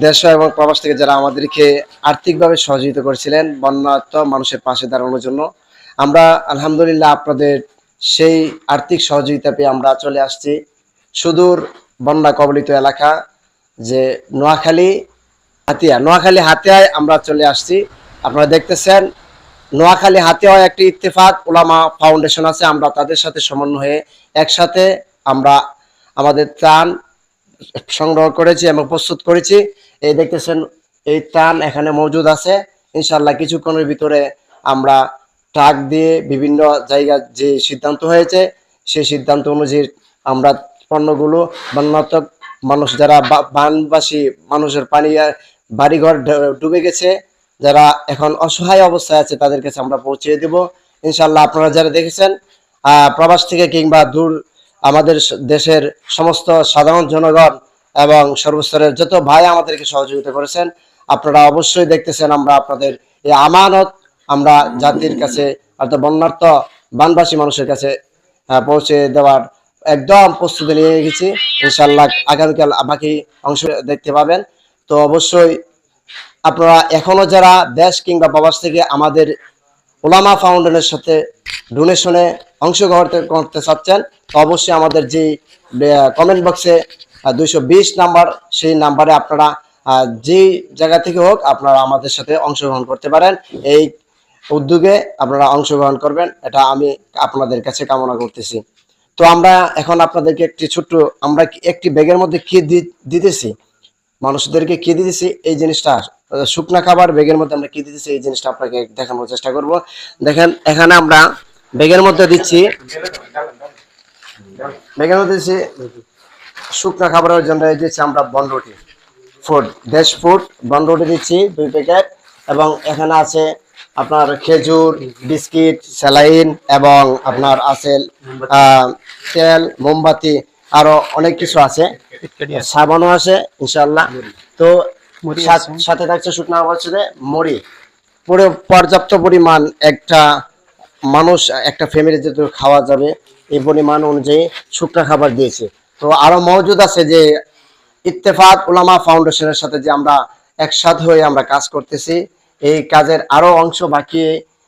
দেশ এবং প্রবাস থেকে যারা আমাদেরকে আর্থিকভাবে সহযোগিতা করেছিলেন বন্যার্ত মানুষের পাশে দাঁড়ানোর জন্য, আমরা আলহামদুলিল্লাহ আপনাদের সেই আর্থিক সহযোগিতা পেয়ে আমরা চলে আসছি সুদূর বন্যা কবলিত এলাকা যে নোয়াখালী হাতিয়ায় আমরা চলে আসছি। আপনারা দেখতেছেন নোয়াখালী হাতিয়ায় একটি ইত্তেফাক উলামা ফাউন্ডেশন আছে, আমরা তাদের সাথে সমন্বয় হয়ে একসাথে আমরা আমাদের ত্রাণ সংগ্রহ করেছি এবং প্রস্তুত করেছি। এই দেখতেছেন এই ত্রাণ এখানে মজুদ আছে। ইনশাল্লাহ কিছুক্ষণের ভিতরে আমরা ট্রাক দিয়ে বিভিন্ন জায়গায় যে সিদ্ধান্ত হয়েছে সেই সিদ্ধান্ত অনুযায়ী আমরা পণ্যগুলো বন্যাত্মক মানুষ যারা বানবাসী মানুষের পানি বাড়িঘর ডুবে গেছে, যারা এখন অসহায় অবস্থায় আছে তাদের কাছে আমরা পৌঁছে দেব ইনশাল্লাহ। আপনারা যারা দেখেছেন প্রবাস থেকে কিংবা দূর আমাদের দেশের সমস্ত সাধারণ জনগণ এবং সর্বস্তরের যত ভাই আমাদেরকে সহযোগিতা করেছেন, আপনারা অবশ্যই দেখতেছেন আমরা আপনাদের এই আমানত আমরা জাতির কাছে অর্থাৎ বন্যার্থ বানবাসী মানুষের কাছে পৌঁছে দেওয়ার একদম প্রস্তুতি নিয়ে গেছি। ইনশাল্লাহ আগামীকাল বাকি অংশ দেখতে পাবেন। তো অবশ্যই আপনারা এখনো যারা দেশ কিংবা প্রবাস থেকে আমাদের উলামা ফাউন্ডেশনের সাথে ডোনেশনে অংশগ্রহণ করতে চাচ্ছেন, তো অবশ্যই আমাদের যে কমেন্ট বক্সে 220 নাম্বার, সেই নাম্বারে আপনারা যে জায়গা থেকে হোক আপনারা আমাদের সাথে অংশগ্রহণ করতে পারেন। এই উদ্যোগে আপনারা অংশগ্রহণ করবেন, এটা আমি আপনাদের কাছে কামনা করতেছি। তো আমরা এখন আপনাদেরকে একটি ব্যাগের মধ্যে কি দিতেছি, মানুষদেরকে কি দিতেছি এই জিনিসটা, শুকনা খাবার ব্যাগের মধ্যে আমরা কি দিতেছি এই জিনিসটা আপনাকে দেখানোর চেষ্টা করব। দেখেন এখানে আমরা ব্যাগের মধ্যে দিচ্ছি শুকনা খাবারের জন্য দিচ্ছি আমরা বনরুটি দেশ ফুড বনরুটি দিচ্ছি 2 প্যাকেট, এবং এখানে আছে আপনার খেজুর, বিস্কিট, স্যালাইন এবং আপনার আছে তেল, মোমবাতি, আরো অনেক কিছু আছে, সাবানও আছে ইনশাআল্লাহ। তো সাথে থাকছে শুকনা খাবার মুড়ি, পুরো পর্যাপ্ত পরিমাণ একটা মানুষ একটা ফ্যামিলি যেহেতু খাওয়া যাবে এই পরিমাণ অনুযায়ী শুকনা খাবার দিয়েছে। তো আরো মজুদ আছে যে ইত্তেফাক উলামা ফাউন্ডেশনের সাথে যে আমরা একসাথে হয়ে আমরা কাজ করতেছি, এই কাজের আরো অংশ বাকি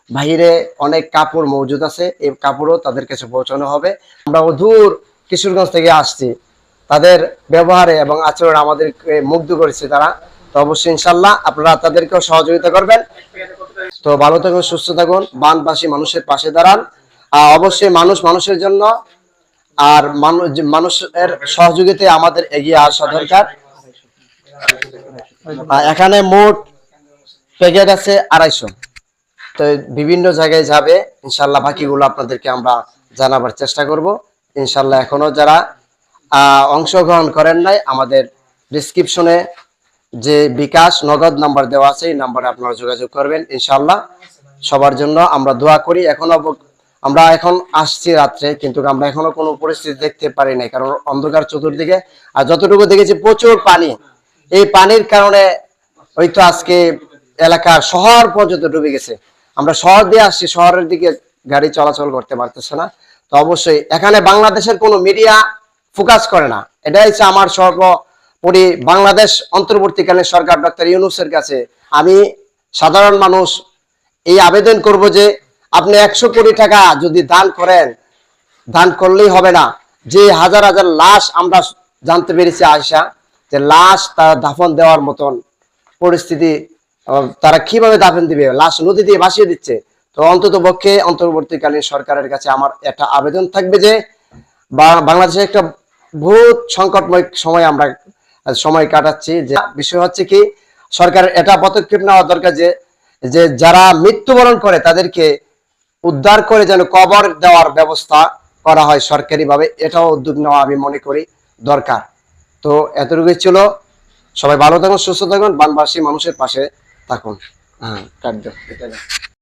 বাহিরে অনেক কাপড় মজুদ আছে, এই কাপড়ও তাদের কাছে পৌঁছানো হবে। আমরা দূর কিশোরগঞ্জ থেকে আসছি, তাদের ব্যবহারে এবং আচরণ আমাদেরকে মুগ্ধ করেছে তারা। তো অবশ্যই ইনশাল্লাহ আপনারা তাদেরকেও সহযোগিতা করবেন। তো ভালো থাকুন, সুস্থ থাকুন, বানবাসী মানুষের পাশে দাঁড়ান। অবশ্যই মানুষের জন্য, আর মানুষের সহযোগিতায় আমাদের এগিয়ে আসা দরকার। এখানে মোট প্যাকেট আছে 250, তো বিভিন্ন জায়গায় যাবে ইনশাল্লাহ। বাকিগুলো আপনাদেরকে আমরা জানাবার চেষ্টা করব ইনশাল্লাহ। এখনো যারা অংশগ্রহণ করেন নাই, আমাদের ডেসক্রিপশনে যে বিকাশ নগদ নাম্বার দেওয়া আছে এই নাম্বারে আপনারা যোগাযোগ করবেন ইনশাল্লাহ। সবার জন্য আমরা দোয়া করি। আমরা এখন আসছি রাত্রে, কিন্তু আমরা এখনো কোনো পরিস্থিতি দেখতে পারি নাই, কারণ অন্ধকার চতুর্দিকে। আর যতটুকু দেখেছি প্রচুর পানি, এই পানির কারণে হয়তো আজকে এলাকার শহর পর্যন্ত ডুবে গেছে। আমরা শহর দিয়ে আসছি, শহরের দিকে গাড়ি চলাচল করতে পারতেছে না। তো অবশ্যই এখানে বাংলাদেশের কোনো মিডিয়া ফোকাস করে না, এটাই হচ্ছে আমার সর্বোপরি বাংলাদেশ অন্তর্বর্তীকালীন সরকার ডক্টর ইউনূসের কাছে আমি সাধারণ মানুষ এই আবেদন করব যে আপনি 100 কোটি টাকা যদি দান করেন, দান করলেই হবে না। যে হাজার হাজার লাশ আমরা জানতে পেরেছি আয়সা, যে লাশ তারা দাফন দেওয়ার মতন পরিস্থিতি, তারা কিভাবে দাফন দিবে, লাশ নদী দিয়ে ভাসিয়ে দিচ্ছে। তো অন্তত পক্ষে অন্তর্বর্তীকালীন সরকারের কাছে আমার একটা আবেদন থাকবে যে বাংলাদেশে একটা বহুত সংকটময় সময় কাটাচ্ছি, যে বিষয় হচ্ছে কি সরকারের এটা পদক্ষেপ নেওয়া দরকার যে যারা মৃত্যুবরণ করে তাদেরকে উদ্ধার করে যেন কবর দেওয়ার ব্যবস্থা করা হয় সরকারিভাবে, এটাও উদ্যোগ নেওয়া আমি মনে করি দরকার। তো এতটুকুই ছিল। সবাই ভালো থাকুন, সুস্থ থাকুন, বানবাসী মানুষের পাশে থাকুন।